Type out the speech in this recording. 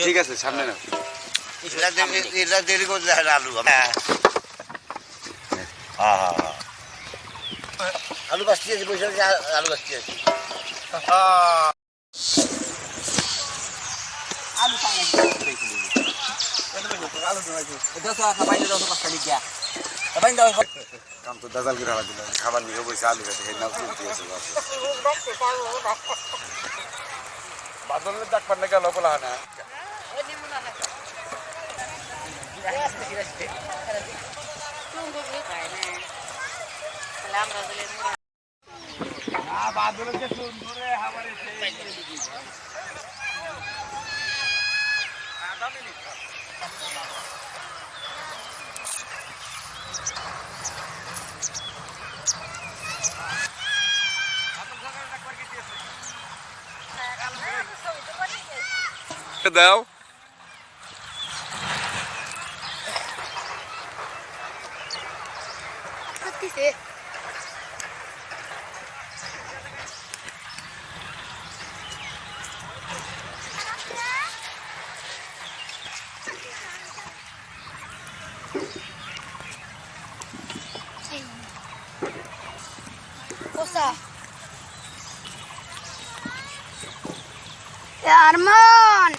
ঠিক আছে সামনে না এটা দেরি করে দেখেন আলু আলু বাঁচতে আছি বসে আলু বাঁচতে আছি আলু কাম তো দাজাল করে দিল খাবার নিয়ে বসে আলু খেতে নাও দিয়েছে বাদলের ডাক পান্না গেল বলা না দাও Arman.